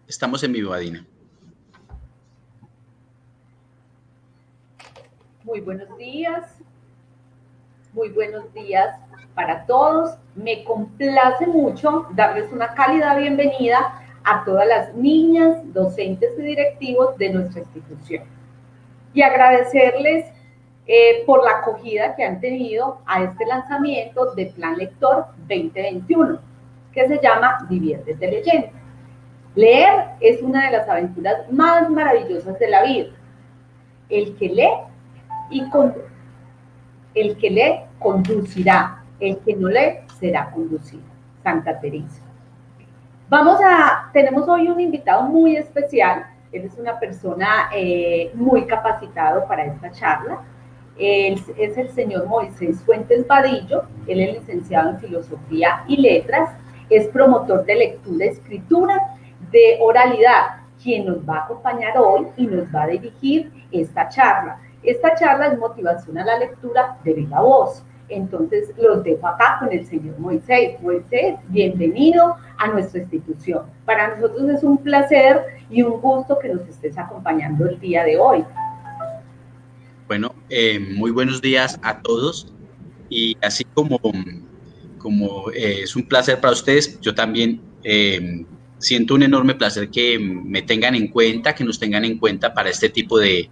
Estamos en vivo, Adina. Muy buenos días para todos. Me complace mucho darles una cálida bienvenida a todas las niñas, docentes y directivos de nuestra institución. Y agradecerles por la acogida que han tenido a este lanzamiento de Plan Lector 2021, que se llama Diviértete Leyendo. Leer es una de las aventuras más maravillosas de la vida. El que lee el que lee conducirá, el que no lee será conducido. Santa Teresa. Tenemos hoy un invitado muy especial. Él es una persona muy capacitado para esta charla. Él es el señor Moisés Fuentes Vadillo. Él es licenciado en Filosofía y Letras. Es promotor de lectura y escritura, de oralidad, quien nos va a acompañar hoy y nos va a dirigir esta charla. Esta charla es motivación a la lectura de viva voz. Entonces los dejo acá con el señor Moisés. Moisés, bienvenido a nuestra institución. Para nosotros es un placer y un gusto que nos estés acompañando el día de hoy. Bueno, muy buenos días a todos. Y así como es un placer para ustedes, yo también siento un enorme placer que me tengan en cuenta, que nos tengan en cuenta para este tipo de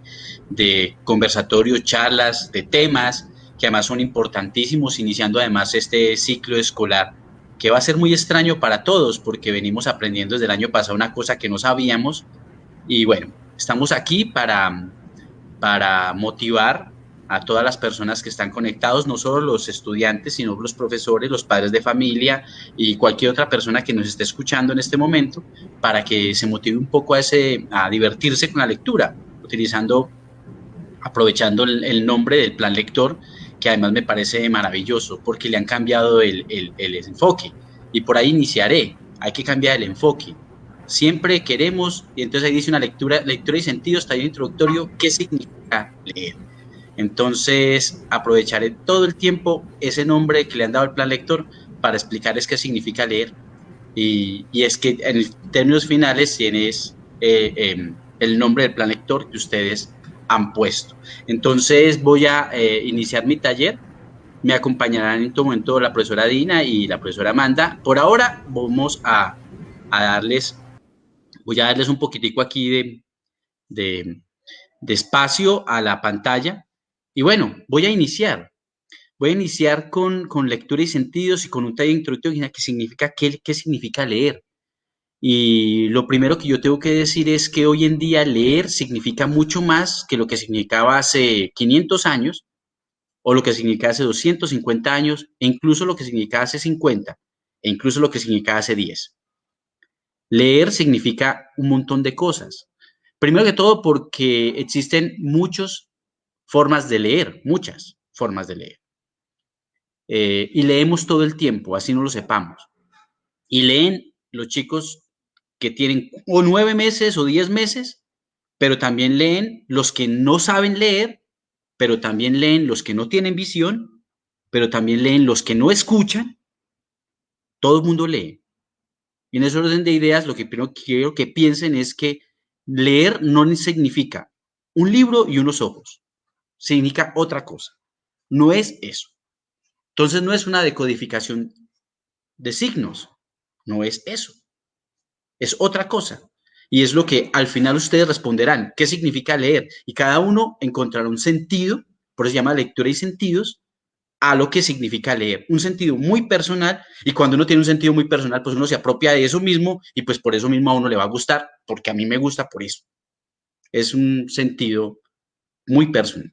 conversatorios, charlas, de temas que además son importantísimos, iniciando además este ciclo escolar, que va a ser muy extraño para todos, porque venimos aprendiendo desde el año pasado una cosa que no sabíamos. Y bueno, estamos aquí para motivar a todas las personas que están conectados, no solo los estudiantes, sino los profesores, los padres de familia y cualquier otra persona que nos esté escuchando en este momento, para que se motive un poco a divertirse con la lectura, aprovechando el nombre del plan lector, que además me parece maravilloso, porque le han cambiado el enfoque. Y por ahí iniciaré, hay que cambiar el enfoque. Siempre queremos, y entonces ahí dice una lectura y sentidos, taller introductorio, ¿qué significa leer? Entonces aprovecharé todo el tiempo ese nombre que le han dado al plan lector para explicarles qué significa leer. Y es que en términos finales tienes el nombre del plan lector que ustedes han puesto. Entonces voy a iniciar mi taller. Me acompañarán en todo momento la profesora Dina y la profesora Amanda. Por ahora a voy a darles un poquitico aquí de, de espacio a la pantalla. Y bueno, voy a iniciar. Voy a iniciar con lectura y sentidos y con un taller introductorio que significa qué significa leer. Y lo primero que yo tengo que decir es que hoy en día leer significa mucho más que lo que significaba hace 500 años, o lo que significaba hace 250 años, e incluso lo que significaba hace 50, e incluso lo que significaba hace 10. Leer significa un montón de cosas. Primero que todo porque existen muchas formas de leer, muchas formas de leer. Y leemos todo el tiempo, así no lo sepamos. Y leen los chicos que tienen o 9 meses o 10 meses, pero también leen los que no saben leer, pero también leen los que no tienen visión, pero también leen los que no escuchan. Todo el mundo lee. Y en ese orden de ideas, lo que primero quiero que piensen es que leer no significa un libro y unos ojos. Significa otra cosa. No es eso. Entonces no es una decodificación de signos. No es eso. Es otra cosa. Y es lo que al final ustedes responderán. ¿Qué significa leer? Y cada uno encontrará un sentido, por eso se llama lectura y sentidos, a lo que significa leer. Un sentido muy personal, y cuando uno tiene un sentido muy personal, pues uno se apropia de eso mismo y pues por eso mismo a uno le va a gustar, porque a mí me gusta por eso. Es un sentido muy personal.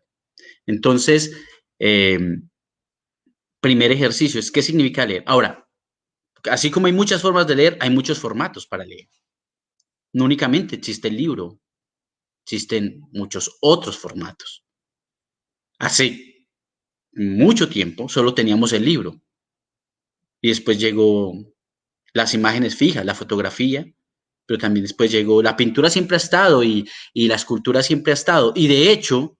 Entonces, eh, primer ejercicio es ¿qué significa leer? Ahora, así como hay muchas formas de leer, hay muchos formatos para leer. No únicamente existe el libro, existen muchos otros formatos. Hace mucho tiempo solo teníamos el libro y después llegó las imágenes fijas, la fotografía, pero también después llegó la pintura siempre ha estado y la escultura siempre ha estado y de hecho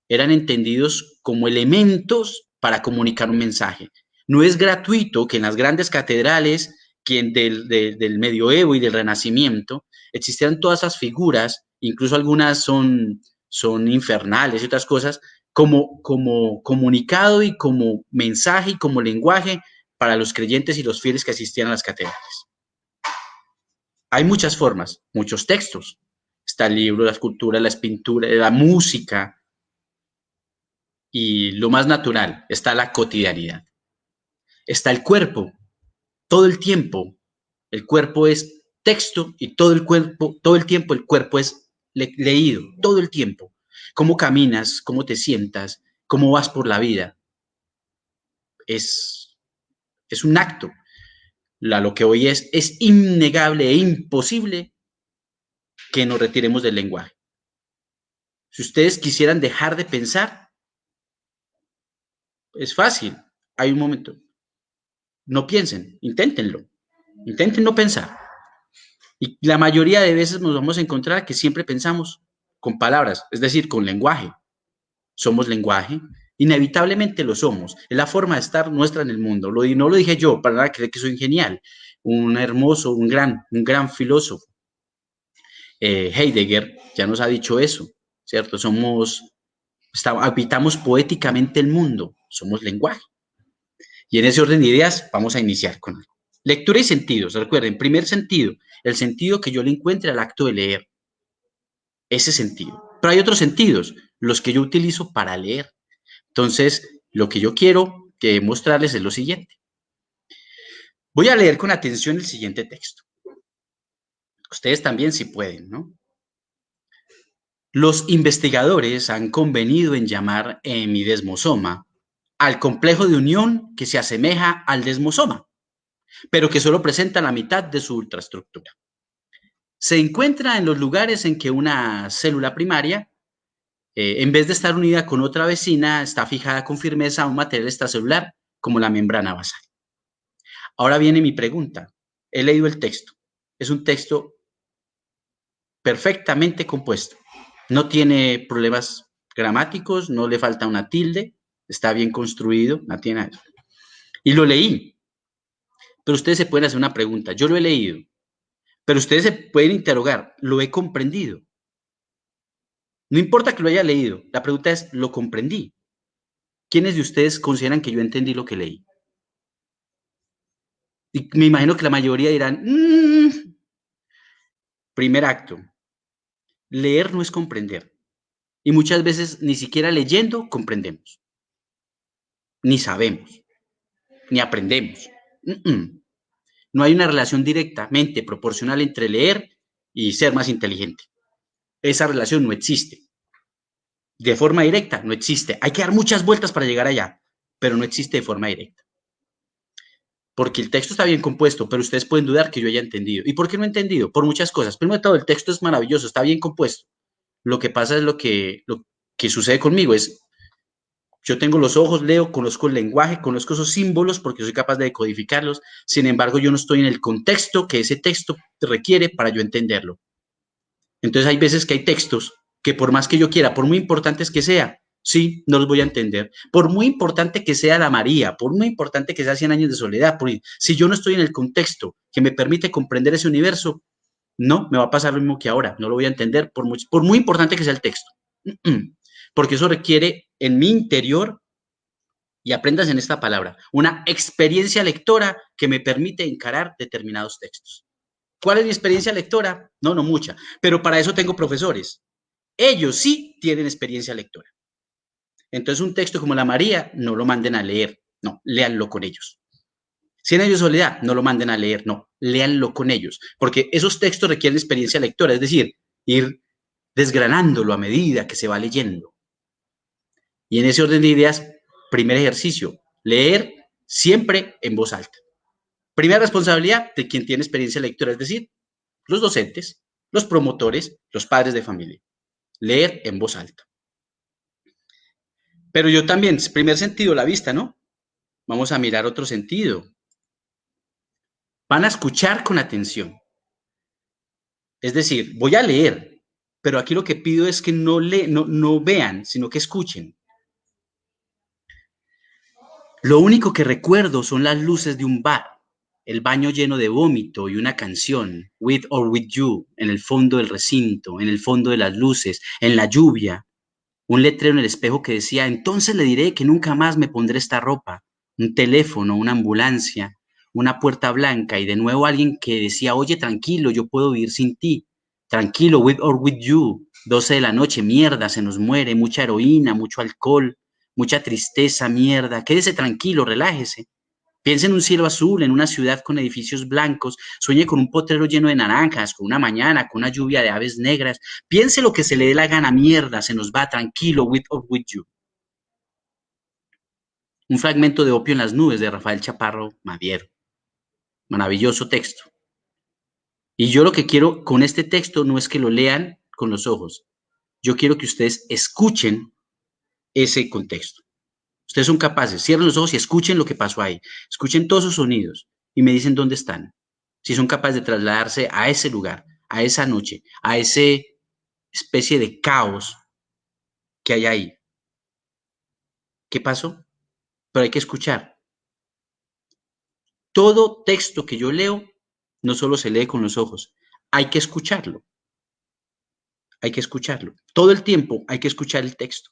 eran entendidos como elementos para comunicar un mensaje. No es gratuito que en las grandes catedrales del medioevo y del renacimiento, existieran todas esas figuras, incluso algunas son infernales y otras cosas, como comunicado y como mensaje y como lenguaje para los creyentes y los fieles que asistían a las catedrales. Hay muchas formas, muchos textos. Está el libro, la escultura, la pintura, la música y lo más natural, está la cotidianidad. Está el cuerpo, todo el tiempo. El cuerpo es texto y todo el tiempo el cuerpo es leído, todo el tiempo. Cómo caminas, cómo te sientas, cómo vas por la vida. Es un acto. Lo que hoy es innegable e imposible que nos retiremos del lenguaje. Si ustedes quisieran dejar de pensar, es fácil. Hay un momento. No piensen, inténtenlo. Intenten no pensar. Y la mayoría de veces nos vamos a encontrar que siempre pensamos con palabras, es decir, con lenguaje. Somos lenguaje, inevitablemente lo somos. Es la forma de estar nuestra en el mundo. No lo dije yo para nada creer que soy genial. Un hermoso, un gran filósofo. Heidegger ya nos ha dicho eso, ¿cierto? Habitamos poéticamente el mundo, somos lenguaje. Y en ese orden de ideas vamos a iniciar con algo. Lectura y sentidos. Recuerden, primer sentido, el sentido que yo le encuentre al acto de leer. Ese sentido. Pero hay otros sentidos, los que yo utilizo para leer. Entonces, lo que yo quiero mostrarles es lo siguiente. Voy a leer con atención el siguiente texto. Ustedes también si pueden, ¿no? Los investigadores han convenido en llamar hemidesmosoma al complejo de unión que se asemeja al desmosoma, pero que solo presenta la mitad de su ultraestructura. Se encuentra en los lugares en que una célula primaria, en vez de estar unida con otra vecina, está fijada con firmeza a un material extracelular como la membrana basal. Ahora viene mi pregunta. He leído el texto. Es un texto perfectamente compuesto. No tiene problemas gramáticos, no le falta una tilde, está bien construido, no tiene nada. Y lo leí. Pero ustedes se pueden hacer una pregunta. Yo lo he leído, pero ustedes se pueden interrogar. ¿Lo he comprendido? No importa que lo haya leído. La pregunta es, ¿lo comprendí? ¿Quiénes de ustedes consideran que yo entendí lo que leí? Y me imagino que la mayoría dirán, primer acto, leer no es comprender. Y muchas veces ni siquiera leyendo comprendemos. Ni sabemos. Ni aprendemos. No hay una relación directamente proporcional entre leer y ser más inteligente. Esa relación no existe. De forma directa no existe. Hay que dar muchas vueltas para llegar allá, pero no existe de forma directa. Porque el texto está bien compuesto, pero ustedes pueden dudar que yo haya entendido. ¿Y por qué no he entendido? Por muchas cosas. Primero de todo, el texto es maravilloso, está bien compuesto. Lo que pasa es lo que sucede conmigo es, yo tengo los ojos, leo, conozco el lenguaje, conozco esos símbolos porque soy capaz de decodificarlos. Sin embargo, yo no estoy en el contexto que ese texto requiere para yo entenderlo. Entonces hay veces que hay textos que por más que yo quiera, por muy importantes que sea, sí, no los voy a entender. Por muy importante que sea la María, por muy importante que sea 100 años de soledad, si yo no estoy en el contexto que me permite comprender ese universo, no, me va a pasar lo mismo que ahora, no lo voy a entender por muy importante que sea el texto. Porque eso requiere en mi interior, y aprendas en esta palabra, una experiencia lectora que me permite encarar determinados textos. ¿Cuál es mi experiencia lectora? No mucha, pero para eso tengo profesores. Ellos sí tienen experiencia lectora. Entonces un texto como la María, no lo manden a leer, no, léanlo con ellos. 100 años de soledad, no lo manden a leer, no, léanlo con ellos, porque esos textos requieren experiencia lectora, es decir, ir desgranándolo a medida que se va leyendo. Y en ese orden de ideas, primer ejercicio, leer siempre en voz alta. Primera responsabilidad de quien tiene experiencia lectora, es decir, los docentes, los promotores, los padres de familia. Leer en voz alta. Pero yo también, primer sentido, la vista, ¿no? Vamos a mirar otro sentido. Van a escuchar con atención. Es decir, voy a leer, pero aquí lo que pido es que no vean, sino que escuchen. Lo único que recuerdo son las luces de un bar el baño lleno de vómito y una canción, With or With You, en el fondo del recinto, en el fondo de las luces, en la lluvia, un letrero en el espejo que decía, entonces le diré que nunca más me pondré esta ropa, un teléfono, una ambulancia, una puerta blanca y de nuevo alguien que decía, oye, tranquilo, yo puedo vivir sin ti, tranquilo, with or with you, 12 de la noche, mierda, se nos muere, mucha heroína, mucho alcohol, mucha tristeza, mierda, quédese tranquilo, relájese. Piense en un cielo azul, en una ciudad con edificios blancos, sueñe con un potrero lleno de naranjas, con una mañana, con una lluvia de aves negras. Piense lo que se le dé la gana, mierda, se nos va, tranquilo, with or with you. Un fragmento de Opio en las nubes de Rafael Chaparro Maviero. Maravilloso texto. Y yo lo que quiero con este texto no es que lo lean con los ojos. Yo quiero que ustedes escuchen ese contexto. Ustedes son capaces, cierren los ojos y escuchen lo que pasó ahí. Escuchen todos esos sonidos y me dicen dónde están. Si son capaces de trasladarse a ese lugar, a esa noche, a ese especie de caos que hay ahí. ¿Qué pasó? Pero hay que escuchar. Todo texto que yo leo no solo se lee con los ojos, hay que escucharlo. Hay que escucharlo. Todo el tiempo hay que escuchar el texto.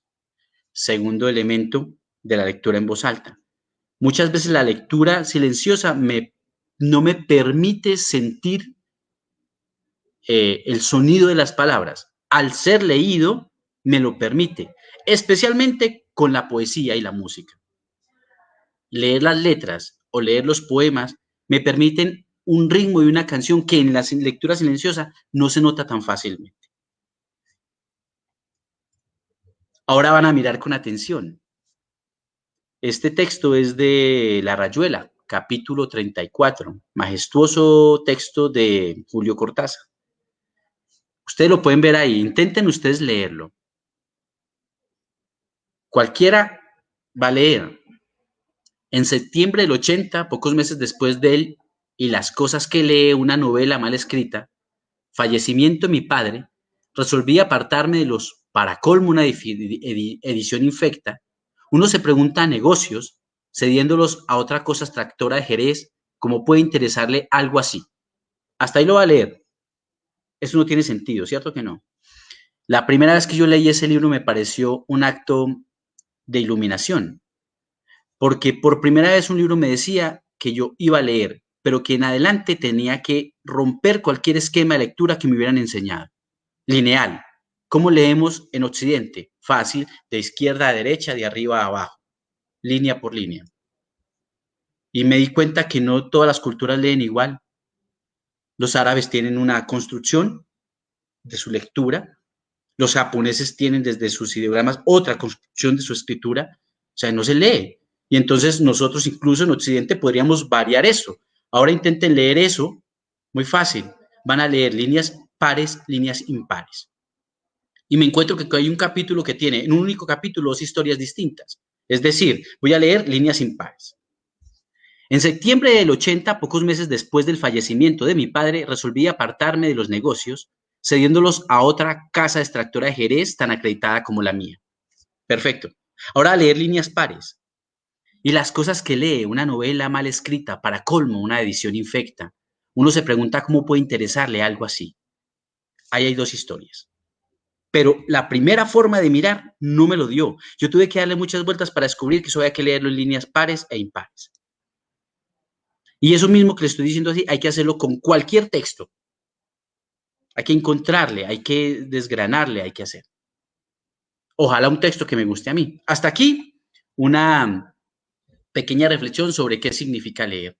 Segundo elemento de la lectura en voz alta. Muchas veces la lectura silenciosa no me permite sentir el sonido de las palabras. Al ser leído, me lo permite, especialmente con la poesía y la música. Leer las letras o leer los poemas me permiten un ritmo y una canción que en la lectura silenciosa no se nota tan fácilmente. Ahora van a mirar con atención. Este texto es de La Rayuela, capítulo 34, majestuoso texto de Julio Cortázar. Ustedes lo pueden ver ahí, intenten ustedes leerlo. Cualquiera va a leer. En septiembre del 80, pocos meses después de él y las cosas que lee, una novela mal escrita, fallecimiento de mi padre, resolví apartarme de los para colmo una edición infecta. Uno se pregunta a negocios, cediéndolos a otra cosa extractora de Jerez, ¿cómo puede interesarle algo así? Hasta ahí lo va a leer. Eso no tiene sentido, ¿cierto que no? La primera vez que yo leí ese libro me pareció un acto de iluminación, porque por primera vez un libro me decía que yo iba a leer, pero que en adelante tenía que romper cualquier esquema de lectura que me hubieran enseñado. Lineal. ¿Cómo leemos en Occidente? Fácil, de izquierda a derecha, de arriba a abajo, línea por línea. Y me di cuenta que no todas las culturas leen igual. Los árabes tienen una construcción de su lectura, los japoneses tienen desde sus ideogramas otra construcción de su escritura, o sea, no se lee. Y entonces nosotros incluso en Occidente podríamos variar eso. Ahora intenten leer eso, muy fácil. Van a leer líneas pares, líneas impares. Y me encuentro que hay un capítulo que tiene en un único capítulo dos historias distintas. Es decir, voy a leer líneas impares. En septiembre del 80, pocos meses después del fallecimiento de mi padre, resolví apartarme de los negocios, cediéndolos a otra casa extractora de Jerez tan acreditada como la mía. Perfecto. Ahora a leer líneas pares. Y las cosas que lee, una novela mal escrita, para colmo, una edición infecta. Uno se pregunta cómo puede interesarle algo así. Ahí hay dos historias. Pero la primera forma de mirar no me lo dio. Yo tuve que darle muchas vueltas para descubrir que eso había que leerlo en líneas pares e impares. Y eso mismo que le estoy diciendo así, hay que hacerlo con cualquier texto. Hay que encontrarle, hay que desgranarle, hay que hacer. Ojalá un texto que me guste a mí. Hasta aquí una pequeña reflexión sobre qué significa leer.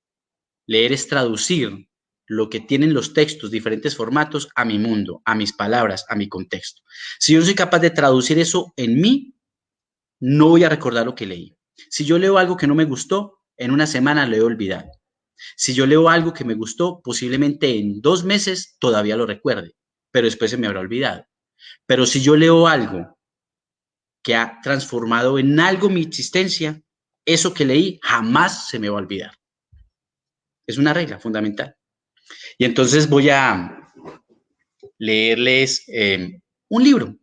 Leer es traducir lo que tienen los textos, diferentes formatos, a mi mundo, a mis palabras, a mi contexto. Si yo no soy capaz de traducir eso en mí, no voy a recordar lo que leí. Si yo leo algo que no me gustó, en una semana lo he olvidado. Si yo leo algo que me gustó, posiblemente en 2 meses todavía lo recuerde, pero después se me habrá olvidado. Pero si yo leo algo que ha transformado en algo mi existencia, eso que leí jamás se me va a olvidar. Es una regla fundamental. Y entonces voy a leerles un libro,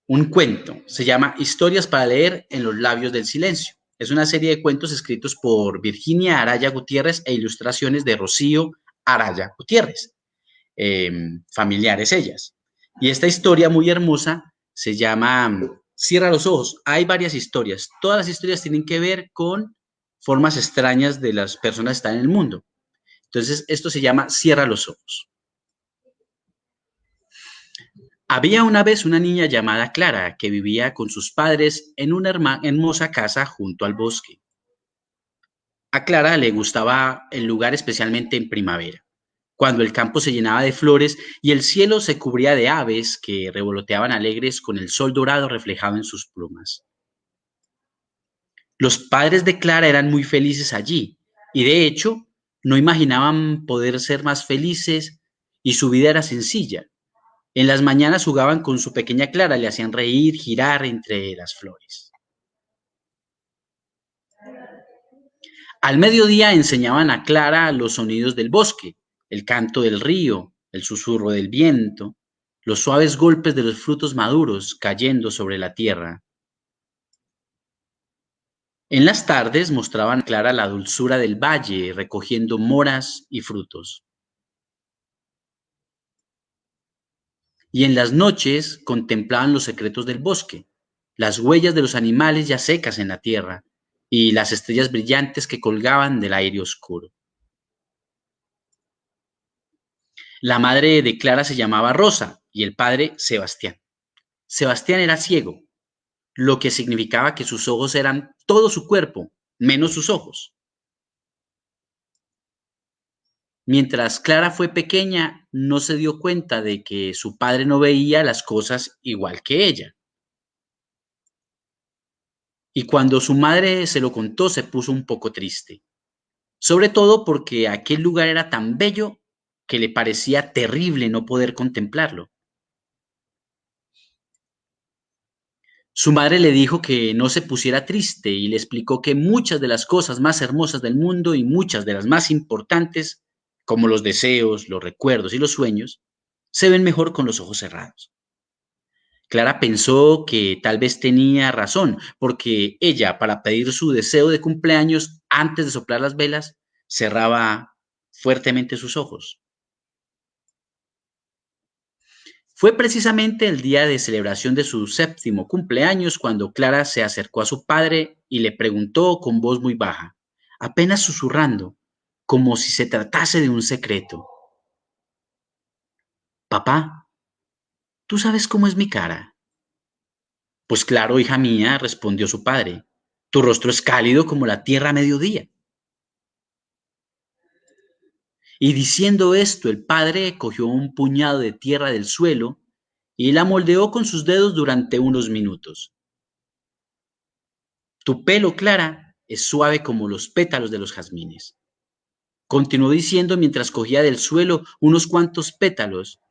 un cuento. Se llama Historias para leer en los labios del silencio. Es una serie de cuentos escritos por Virginia Araya Gutiérrez e ilustraciones de Rocío Araya Gutiérrez, familiares ellas. Y esta historia muy hermosa se llama Cierra los ojos. Hay varias historias. Todas las historias tienen que ver con formas extrañas de las personas que están en el mundo. Entonces, esto se llama Cierra los ojos. Había una vez una niña llamada Clara que vivía con sus padres en una hermosa casa junto al bosque. A Clara le gustaba el lugar especialmente en primavera, cuando el campo se llenaba de flores y el cielo se cubría de aves que revoloteaban alegres con el sol dorado reflejado en sus plumas. Los padres de Clara eran muy felices allí y de hecho no imaginaban poder ser más felices y su vida era sencilla. En las mañanas jugaban con su pequeña Clara, le hacían reír, girar entre las flores. Al mediodía enseñaban a Clara los sonidos del bosque, el canto del río, el susurro del viento, los suaves golpes de los frutos maduros cayendo sobre la tierra. En las tardes mostraban a Clara la dulzura del valle, recogiendo moras y frutos. Y en las noches contemplaban los secretos del bosque, las huellas de los animales ya secas en la tierra y las estrellas brillantes que colgaban del aire oscuro. La madre de Clara se llamaba Rosa y el padre Sebastián. Sebastián era ciego, lo que significaba que sus ojos eran todo su cuerpo, menos sus ojos. Mientras Clara fue pequeña, no se dio cuenta de que su padre no veía las cosas igual que ella. Y cuando su madre se lo contó, se puso un poco triste, sobre todo porque aquel lugar era tan bello que le parecía terrible no poder contemplarlo. Su madre le dijo que no se pusiera triste y le explicó que muchas de las cosas más hermosas del mundo y muchas de las más importantes, como los deseos, los recuerdos y los sueños, se ven mejor con los ojos cerrados. Clara pensó que tal vez tenía razón, porque ella, para pedir su deseo de cumpleaños antes de soplar las velas, cerraba fuertemente sus ojos. Fue precisamente el día de celebración de su 7º cumpleaños cuando Clara se acercó a su padre y le preguntó con voz muy baja, apenas susurrando, como si se tratase de un secreto. Papá, ¿tú sabes cómo es mi cara? Pues claro, hija mía, respondió su padre. Tu rostro es cálido como la tierra a mediodía. Y diciendo esto, el padre cogió un puñado de tierra del suelo y la moldeó con sus dedos durante unos minutos. Tu pelo, Clara, es suave como los pétalos de los jazmines. Continuó diciendo mientras cogía del suelo unos cuantos pétalos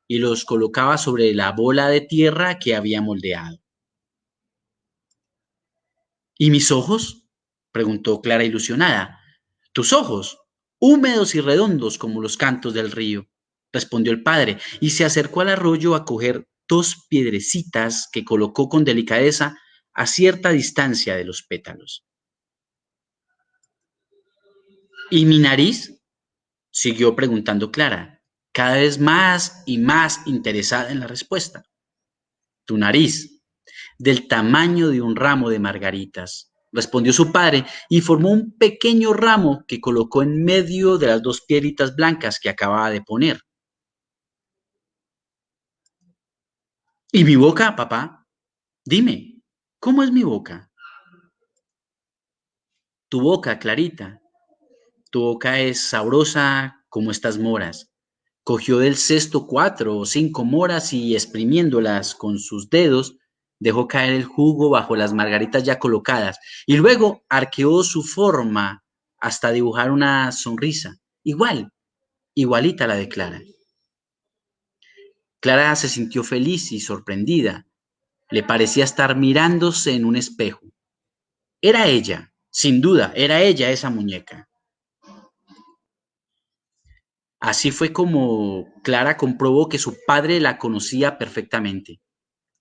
y los colocaba sobre la bola de tierra que había moldeado. ¿Y mis ojos? Preguntó Clara ilusionada. Tus ojos, húmedos y redondos como los cantos del río, respondió el padre, y se acercó al arroyo a coger 2 piedrecitas que colocó con delicadeza a cierta distancia de los pétalos. ¿Y mi nariz? Siguió preguntando Clara, cada vez más y más interesada en la respuesta. Tu nariz, del tamaño de un ramo de margaritas, respondió su padre y formó un pequeño ramo que colocó en medio de las 2 piedritas blancas que acababa de poner. ¿Y mi boca, papá? Dime, ¿cómo es mi boca? Tu boca, Clarita. Tu boca es sabrosa como estas moras. Cogió del cesto 4 o 5 moras y exprimiéndolas con sus dedos, dejó caer el jugo bajo las margaritas ya colocadas y luego arqueó su forma hasta dibujar una sonrisa, igualita a la de Clara. Clara se sintió feliz y sorprendida. Le parecía estar mirándose en un espejo. Era ella, sin duda, era ella esa muñeca. Así fue como Clara comprobó que su padre la conocía perfectamente,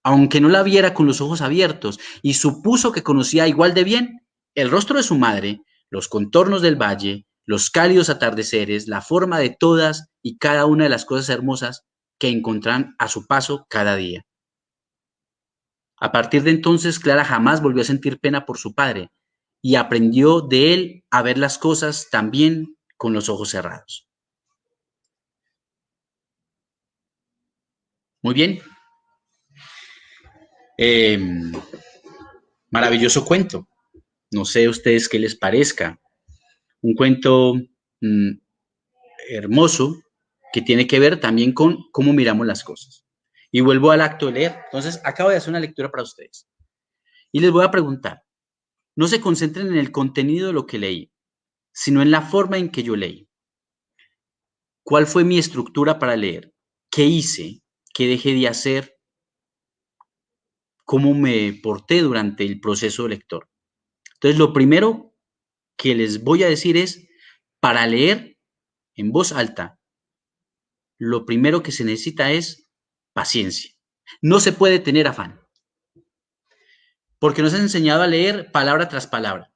aunque no la viera con los ojos abiertos, y supuso que conocía igual de bien el rostro de su madre, los contornos del valle, los cálidos atardeceres, la forma de todas y cada una de las cosas hermosas que encontrarán a su paso cada día. A partir de entonces, Clara jamás volvió a sentir pena por su padre y aprendió de él a ver las cosas también con los ojos cerrados. Muy bien. Maravilloso cuento. No sé a ustedes qué les parezca. Un cuento hermoso que tiene que ver también con cómo miramos las cosas. Y vuelvo al acto de leer. Entonces, acabo de hacer una lectura para ustedes. Y les voy a preguntar, no se concentren en el contenido de lo que leí, sino en la forma en que yo leí. ¿Cuál fue mi estructura para leer? ¿Qué hice? ¿Qué dejé de hacer? ¿Cómo me porté durante el proceso lector? Entonces, lo primero que les voy a decir es, para leer en voz alta, lo primero que se necesita es paciencia. No se puede tener afán, porque nos han enseñado a leer palabra tras palabra.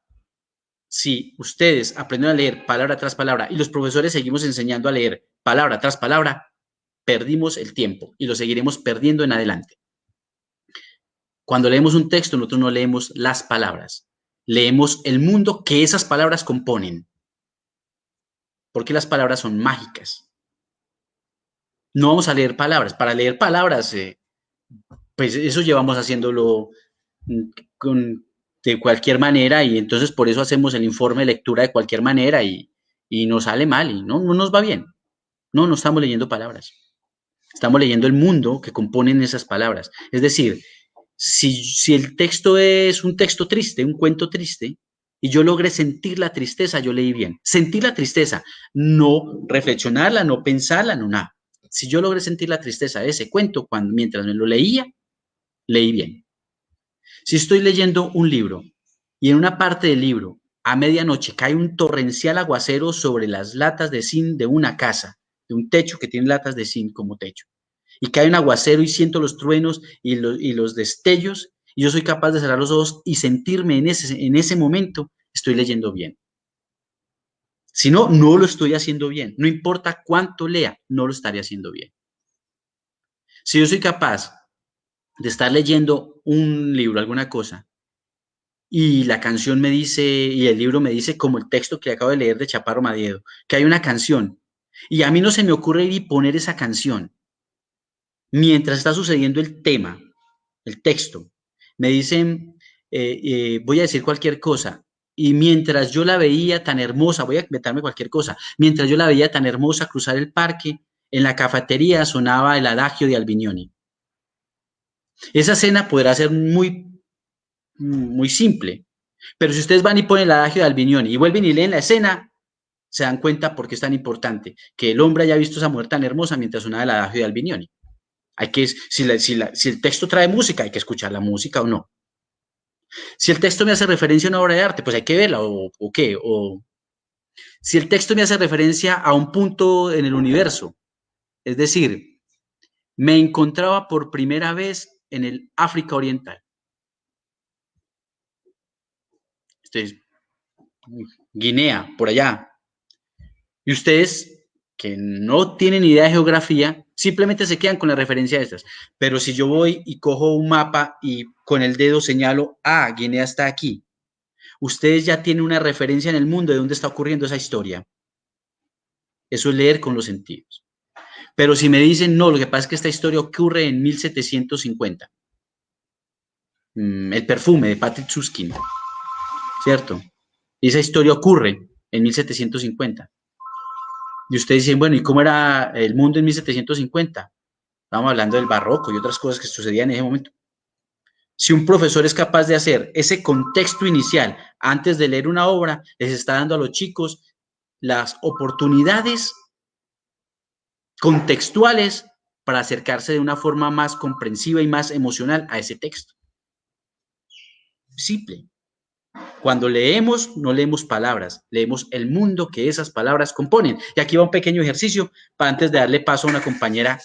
Si ustedes aprenden a leer palabra tras palabra y los profesores seguimos enseñando a leer palabra tras palabra, perdimos el tiempo y lo seguiremos perdiendo en adelante. Cuando leemos un texto, nosotros no leemos las palabras, leemos el mundo que esas palabras componen, porque las palabras son mágicas. No vamos a leer palabras. Para leer palabras, pues eso llevamos haciéndolo de cualquier manera y entonces por eso hacemos el informe de lectura de cualquier manera y nos sale mal y no nos va bien. No estamos leyendo palabras. Estamos leyendo el mundo que componen esas palabras. Es decir, si el texto es un texto triste, un cuento triste, y yo logré sentir la tristeza, yo leí bien. Sentir la tristeza, no reflexionarla, no pensarla, no nada. Si yo logré sentir la tristeza de ese cuento mientras me lo leía, leí bien. Si estoy leyendo un libro y en una parte del libro a medianoche cae un torrencial aguacero sobre las latas de zinc de una casa, de un techo que tiene latas de zinc como techo, y cae un aguacero y siento los truenos y los destellos, y yo soy capaz de cerrar los ojos y sentirme en ese momento, estoy leyendo bien. Si no, no lo estoy haciendo bien. No importa cuánto lea, no lo estaré haciendo bien. Si yo soy capaz de estar leyendo un libro, alguna cosa, y la canción me dice, y el libro me dice, como el texto que acabo de leer de Chaparro Madiedo, que hay una canción, y a mí no se me ocurre ir y poner esa canción, mientras está sucediendo el tema, el texto, me dicen, voy a decir cualquier cosa, y mientras yo la veía tan hermosa, voy a inventarme cualquier cosa, mientras yo la veía tan hermosa cruzar el parque, en la cafetería sonaba el adagio de Albinioni. Esa escena podrá ser muy simple, pero si ustedes van y ponen el adagio de Albinioni y vuelven y leen la escena, se dan cuenta por qué es tan importante que el hombre haya visto esa mujer tan hermosa mientras sonaba el adagio de Albinioni. Hay que, si el texto trae música, hay que escuchar la música o no. Si el texto me hace referencia a una obra de arte, pues hay que verla o qué. O si el texto me hace referencia a un punto en el universo, es decir, me encontraba por primera vez en el África Oriental. Entonces, Guinea, por allá. Y ustedes, que no tienen idea de geografía, simplemente se quedan con la referencia de estas. Pero si yo voy y cojo un mapa y con el dedo señalo, Guinea está aquí, ustedes ya tienen una referencia en el mundo de dónde está ocurriendo esa historia. Eso es leer con los sentidos. Pero si me dicen, no, lo que pasa es que esta historia ocurre en 1750. El perfume de Patrick Süskind, ¿cierto? Y esa historia ocurre en 1750. Y ustedes dicen, bueno, ¿y cómo era el mundo en 1750? Estamos hablando del barroco y otras cosas que sucedían en ese momento. Si un profesor es capaz de hacer ese contexto inicial antes de leer una obra, les está dando a los chicos las oportunidades contextuales para acercarse de una forma más comprensiva y más emocional a ese texto. Simple. Cuando leemos, no leemos palabras, leemos el mundo que esas palabras componen. Y aquí va un pequeño ejercicio para antes de darle paso a una compañera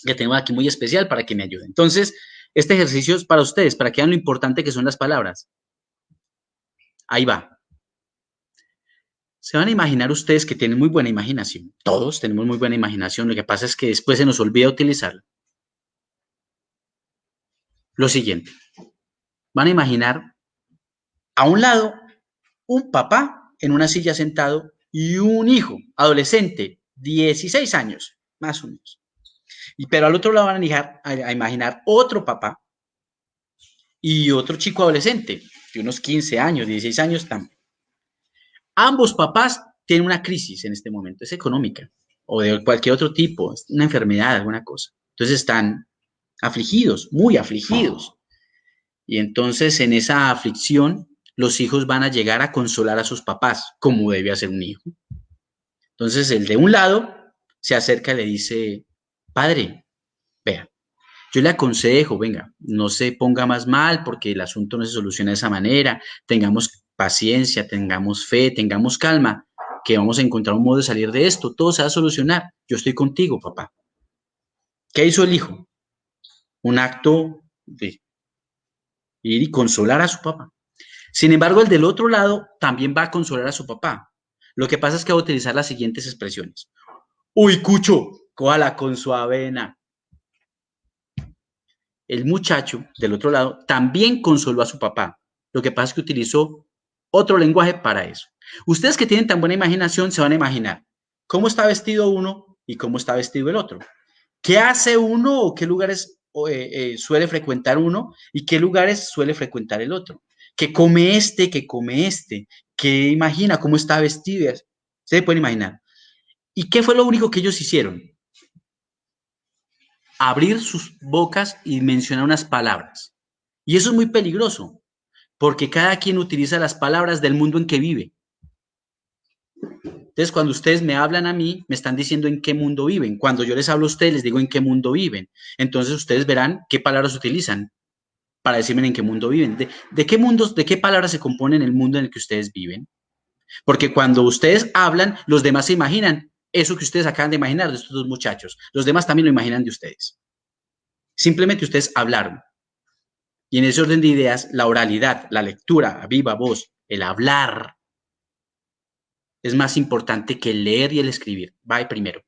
que tengo aquí muy especial para que me ayude. Entonces, este ejercicio es para ustedes, para que vean lo importante que son las palabras. Ahí va. Se van a imaginar ustedes que tienen muy buena imaginación. Todos tenemos muy buena imaginación. Lo que pasa es que después se nos olvida utilizarla. Lo siguiente. Van a imaginar a un lado un papá en una silla sentado y un hijo, adolescente, 16 años, más o menos. Pero al otro lado van a imaginar otro papá y otro chico adolescente, de unos 15 años, 16 años también. Ambos papás tienen una crisis en este momento, es económica o de cualquier otro tipo, una enfermedad, alguna cosa. Entonces están afligidos, muy afligidos. Y entonces en esa aflicción los hijos van a llegar a consolar a sus papás, como debe hacer un hijo. Entonces el de un lado se acerca y le dice, padre, vea, yo le aconsejo, venga, no se ponga más mal porque el asunto no se soluciona de esa manera, tengamos paciencia, tengamos fe, tengamos calma, que vamos a encontrar un modo de salir de esto, todo se va a solucionar, yo estoy contigo, papá. ¿Qué hizo el hijo? Un acto de ir y consolar a su papá. Sin embargo, el del otro lado también va a consolar a su papá. Lo que pasa es que va a utilizar las siguientes expresiones. Uy, Cucho, cójala con su avena. El muchacho del otro lado también consoló a su papá. Lo que pasa es que utilizó otro lenguaje para eso. Ustedes que tienen tan buena imaginación se van a imaginar cómo está vestido uno y cómo está vestido el otro. ¿Qué hace uno o qué lugares suele frecuentar uno y qué lugares suele frecuentar el otro? ¿Qué come este? ¿Qué come este? ¿Qué imagina? ¿Cómo está vestido? Se pueden imaginar. ¿Y qué fue lo único que ellos hicieron? Abrir sus bocas y mencionar unas palabras. Y eso es muy peligroso, porque cada quien utiliza las palabras del mundo en que vive. Entonces, cuando ustedes me hablan a mí, me están diciendo en qué mundo viven. Cuando yo les hablo a ustedes, les digo en qué mundo viven. Entonces, ustedes verán qué palabras utilizan para decirme en qué mundo viven. ¿De qué mundos, de qué palabras se componen el mundo en el que ustedes viven? Porque cuando ustedes hablan, los demás se imaginan eso que ustedes acaban de imaginar de estos dos muchachos. Los demás también lo imaginan de ustedes. Simplemente ustedes hablaron. Y en ese orden de ideas, la oralidad, la lectura a viva voz, el hablar, es más importante que el leer y el escribir. Va de primero.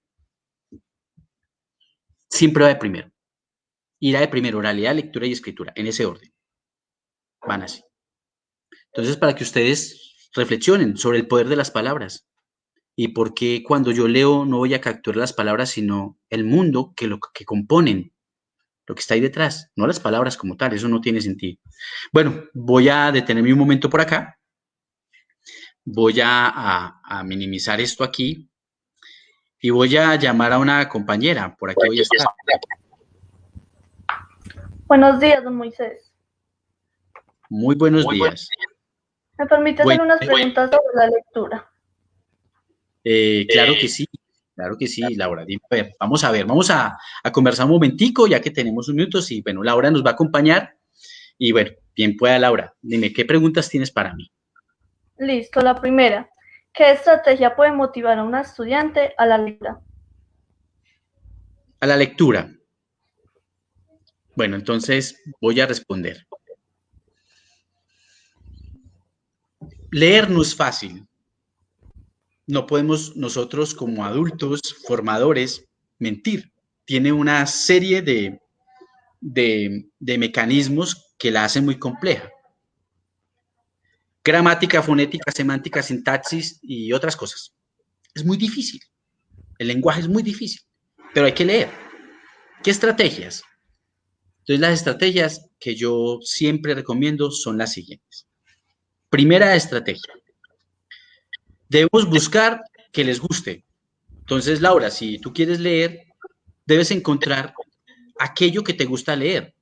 Siempre va de primero. Irá de primero oralidad, lectura y escritura, en ese orden. Van así. Entonces, para que ustedes reflexionen sobre el poder de las palabras y por qué cuando yo leo no voy a capturar las palabras, sino el mundo que lo que componen, lo que está ahí detrás, no las palabras como tal, eso no tiene sentido. Bueno, voy a detenerme un momento por acá. Voy a minimizar esto aquí y voy a llamar a una compañera. Por aquí voy a estar. Buenos días, don Moisés. Muy buenos días. ¿Me permite hacer unas preguntas sobre la lectura? Claro que sí, Laura. Vamos a conversar un momentico, ya que tenemos un minuto. Y bueno, Laura nos va a acompañar. Y bueno, bien pueda, Laura. Dime, ¿qué preguntas tienes para mí? Listo, la primera. ¿Qué estrategia puede motivar a un estudiante a la lectura? A la lectura. Bueno, entonces voy a responder. Leer no es fácil. No podemos nosotros como adultos, formadores, mentir. Tiene una serie de mecanismos que la hacen muy compleja. Gramática, fonética, semántica, sintaxis y otras cosas. Es muy difícil. El lenguaje es muy difícil, pero hay que leer. ¿Qué estrategias? Entonces, las estrategias que yo siempre recomiendo son las siguientes. Primera estrategia. Debemos buscar que les guste. Entonces, Laura, si tú quieres leer, debes encontrar aquello que te gusta leer.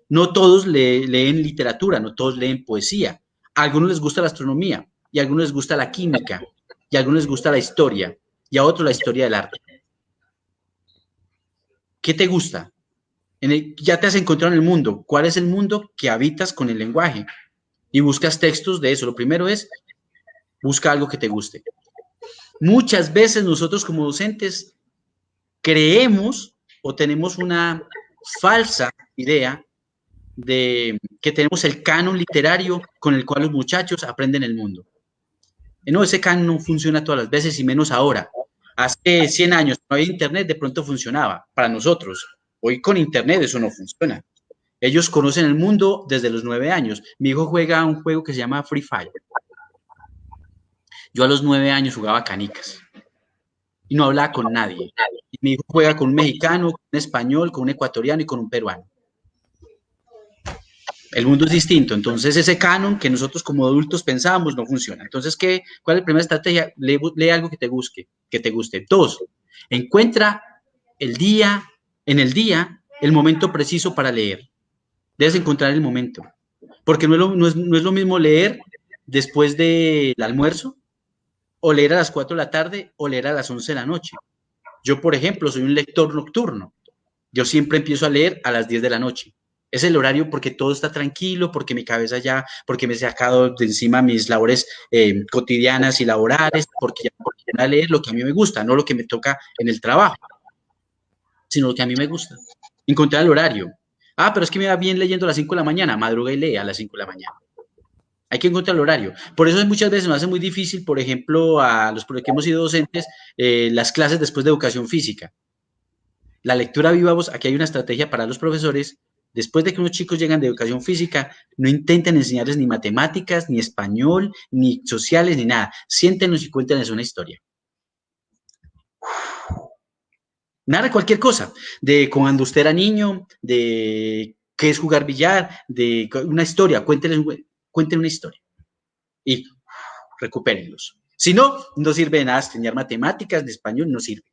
No todos leen literatura, no todos leen poesía. A algunos les gusta la astronomía, y a algunos les gusta la química, y a algunos les gusta la historia, y a otros la historia del arte. ¿Qué te gusta? Ya te has encontrado en el mundo. ¿Cuál es el mundo que habitas con el lenguaje? Y buscas textos de eso. Lo primero es, busca algo que te guste. Muchas veces nosotros como docentes creemos o tenemos una falsa idea de que tenemos el canon literario con el cual los muchachos aprenden el mundo. No, ese canon no funciona todas las veces y menos ahora. Hace 100 años no había internet, de pronto funcionaba para nosotros. Hoy con internet eso no funciona. Ellos conocen el mundo desde los 9 años. Mi hijo juega un juego que se llama Free Fire. Yo a los 9 años jugaba canicas y no hablaba con nadie. Y mi hijo juega con un mexicano, con un español, con un ecuatoriano y con un peruano. El mundo es distinto, entonces ese canon que nosotros como adultos pensábamos no funciona. Entonces, ¿cuál es la primera estrategia? Lee algo que te guste. 2, encuentra en el día, el momento preciso para leer. Debes encontrar el momento, porque no es lo mismo leer después del almuerzo, o leer a las 4 de la tarde, o leer a las 11 de la noche. Yo, por ejemplo, soy un lector nocturno. Yo siempre empiezo a leer a las 10 de la noche. Es el horario porque todo está tranquilo, porque mi cabeza ya, porque me he sacado de encima mis labores cotidianas y laborales, porque ya voy a leer lo que a mí me gusta, no lo que me toca en el trabajo, sino lo que a mí me gusta. Encontrar el horario. Pero es que me va bien leyendo a las 5 de la mañana, madruga y lee a las 5 de la mañana. Hay que encontrar el horario. Por eso muchas veces nos hace muy difícil, por ejemplo, a los que hemos sido docentes, las clases después de educación física. La lectura viva voz, aquí hay una estrategia para los profesores. Después de que unos chicos llegan de educación física, no intenten enseñarles ni matemáticas, ni español, ni sociales, ni nada. Siéntenos y cuéntenles una historia. Narra cualquier cosa, de cuando usted era niño, de qué es jugar billar, de una historia, cuenten una historia y recupérenlos. Si no, no sirve de nada enseñar matemáticas, de español, no sirve.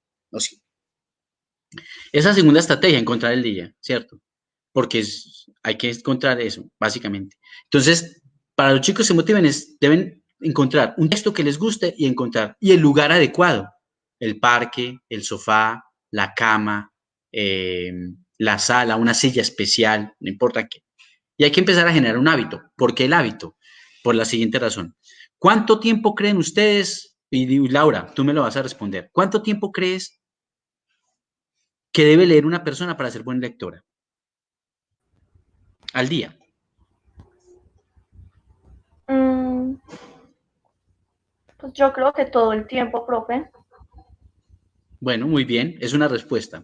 Esa segunda estrategia, encontrar el día, ¿cierto? Porque hay que encontrar eso, básicamente. Entonces, para los chicos que se motiven, deben encontrar un texto que les guste y el lugar adecuado. El parque, el sofá, la cama, la sala, una silla especial, no importa qué. Y hay que empezar a generar un hábito. ¿Por qué el hábito? Por la siguiente razón. ¿Cuánto tiempo creen ustedes? Y Laura, tú me lo vas a responder. ¿Cuánto tiempo crees que debe leer una persona para ser buena lectora? Al día. Pues yo creo que todo el tiempo, profe. Bueno, muy bien, es una respuesta.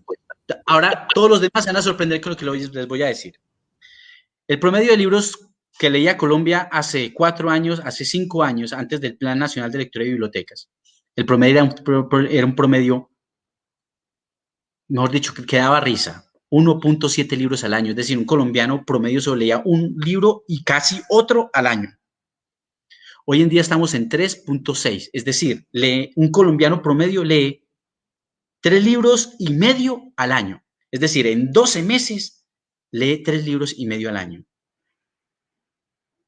Ahora, todos los demás se van a sorprender con lo que les voy a decir. El promedio de libros que leía Colombia hace 4 años, hace 5 años, antes del Plan Nacional de Lectura y Bibliotecas, el promedio era un promedio, mejor dicho, que daba risa. 1.7 libros al año, es decir, un colombiano promedio solo leía un libro y casi otro al año. Hoy en día estamos en 3.6, es decir, un colombiano promedio lee 3 libros y medio al año. Es decir, en 12 meses lee 3 libros y medio al año.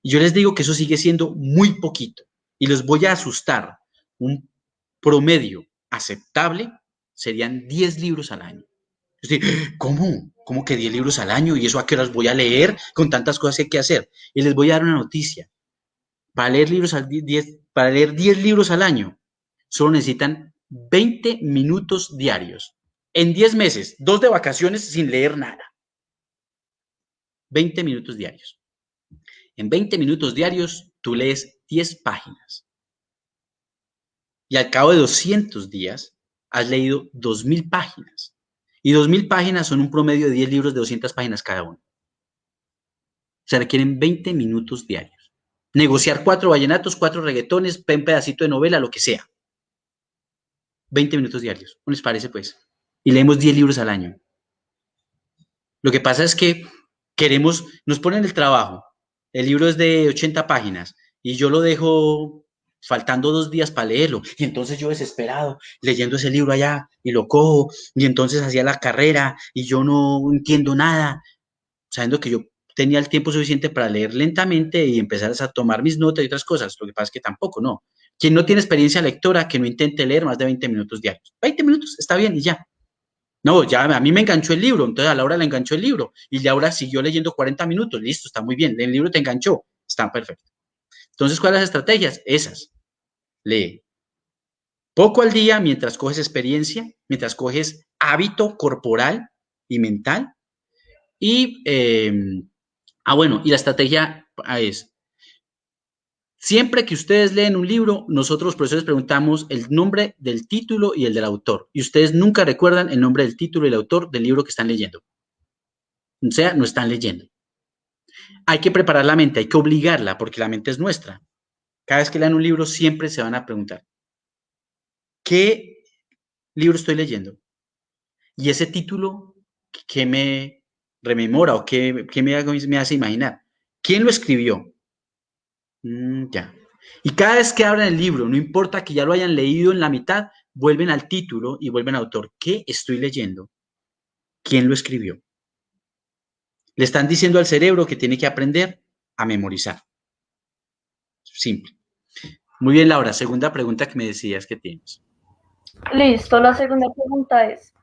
Y yo les digo que eso sigue siendo muy poquito. Y les voy a asustar. Un promedio aceptable serían 10 libros al año. Es decir, ¿cómo? ¿Cómo que 10 libros al año? ¿Y eso a qué horas voy a leer con tantas cosas que hay que hacer? Y les voy a dar una noticia. Para leer 10 libros al año, solo necesitan 20 minutos diarios. En 10 meses, 2 de vacaciones sin leer nada. 20 minutos diarios. En 20 minutos diarios, tú lees 10 páginas. Y al cabo de 200 días, has leído 2.000 páginas. Y 2.000 páginas son un promedio de 10 libros de 200 páginas cada uno. Se requieren 20 minutos diarios. Negociar 4 vallenatos, 4 reggaetones, un pedacito de novela, lo que sea. 20 minutos diarios. ¿No les parece, pues? Y leemos 10 libros al año. Lo que pasa es que nos ponen el trabajo. El libro es de 80 páginas y yo lo dejo faltando 2 días para leerlo. Y entonces yo desesperado, leyendo ese libro allá y lo cojo y entonces hacía la carrera y yo no entiendo nada, sabiendo que yo tenía el tiempo suficiente para leer lentamente y empezar a tomar mis notas y otras cosas. Lo que pasa es que tampoco, no. Quien no tiene experiencia lectora, que no intente leer más de 20 minutos diarios. 20 minutos, está bien y ya. No, ya a mí me enganchó el libro, entonces a Laura le enganchó el libro y Laura siguió leyendo 40 minutos, listo, está muy bien, el libro te enganchó, está perfecto. Entonces, ¿cuáles son las estrategias? Esas. Lee poco al día mientras coges experiencia, mientras coges hábito corporal y mental y Bueno, y la estrategia es, siempre que ustedes leen un libro, nosotros los profesores preguntamos el nombre del título y el del autor. Y ustedes nunca recuerdan el nombre del título y el autor del libro que están leyendo. O sea, no están leyendo. Hay que preparar la mente, hay que obligarla, porque la mente es nuestra. Cada vez que lean un libro, siempre se van a preguntar, ¿qué libro estoy leyendo? Y ese título, ¿qué me rememora o qué me hace imaginar? ¿Quién lo escribió? Ya. Y cada vez que abran el libro, no importa que ya lo hayan leído en la mitad, vuelven al título y vuelven al autor. ¿Qué estoy leyendo? ¿Quién lo escribió? Le están diciendo al cerebro que tiene que aprender a memorizar. Simple. Muy bien, Laura. Segunda pregunta que me decías que tienes. Listo, la segunda pregunta es,